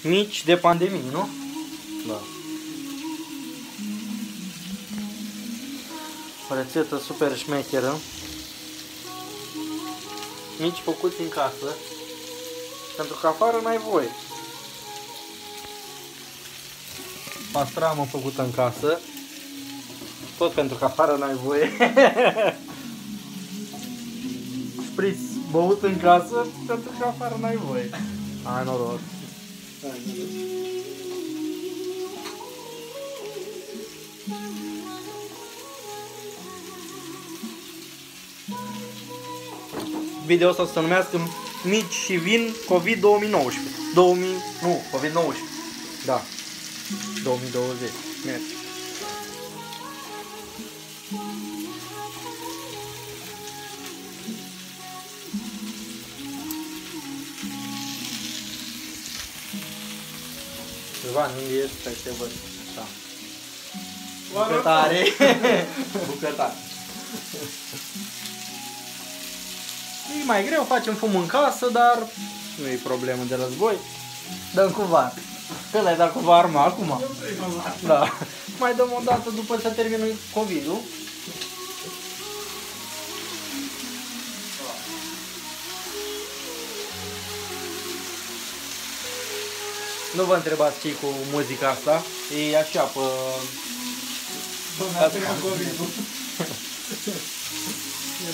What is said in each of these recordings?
mici de pandemie, nu? Da. O rețetă super șmecheră. Mici făcuți în casă. Pentru că afară n-ai voie. Pastramă făcută în casă. Tot pentru că afară n-ai voie. Spritz băut în casă pentru că afară n-ai voie. Ai noroc. Video ăsta o să se numească Mici și vin COVID 2019. Nu, COVID 19. Da. 2020. Merge. Ivan, unde ești? Stai să te văd. Da. Bucătare. Bucătare. E mai greu, facem fum în casă, dar nu e problemă de război. Dăm cu var. Că l-ai dat cu var, mă, acum? Da. Mai dăm o dată după ce termină COVID-ul. Nu vă întrebați ce-i cu muzica asta. E așa pe... Domnul a plecat COVID-ul.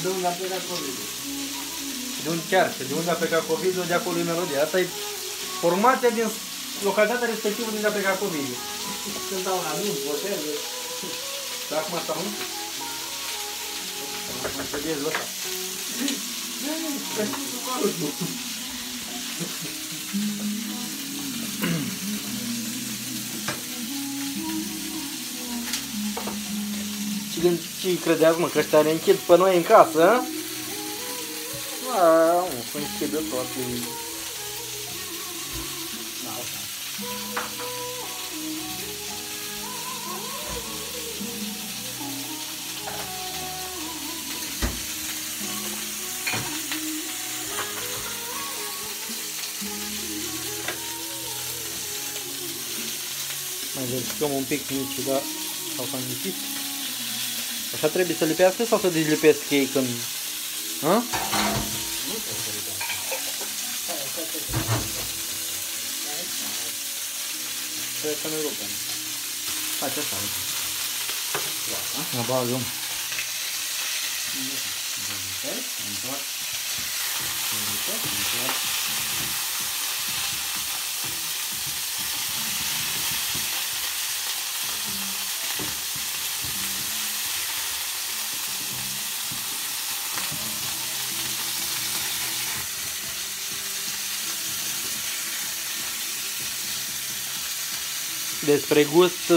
Domnul a plecat COVID-ul. De unde chiar? De unde a plecat COVID-ul, de acolo e melodia. Asta e formația din localitatea respectivă de unde a plecat COVID-ul. Cântau un anunț, boteze. Dar acum asta nu? Mă înțeles ăsta. Ce credeați, mă, că ăștia ne închid pe noi în casă, a? Nu, se închidă toate. Mai verificăm un pic mici, dar s-au cam lipit. Așa trebuie să lipească sau să dezlipesc ei când... A? Nu trebuie să lipească. Trebuie să ne rupem. Face așa, uite. Mă bagăm. Despre gust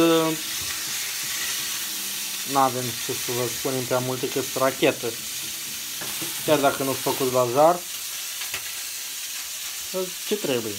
n-avem ce să vă spunem prea multe, că sunt rachetă. Chiar dacă nu-s făcut la jar, ce trebuie?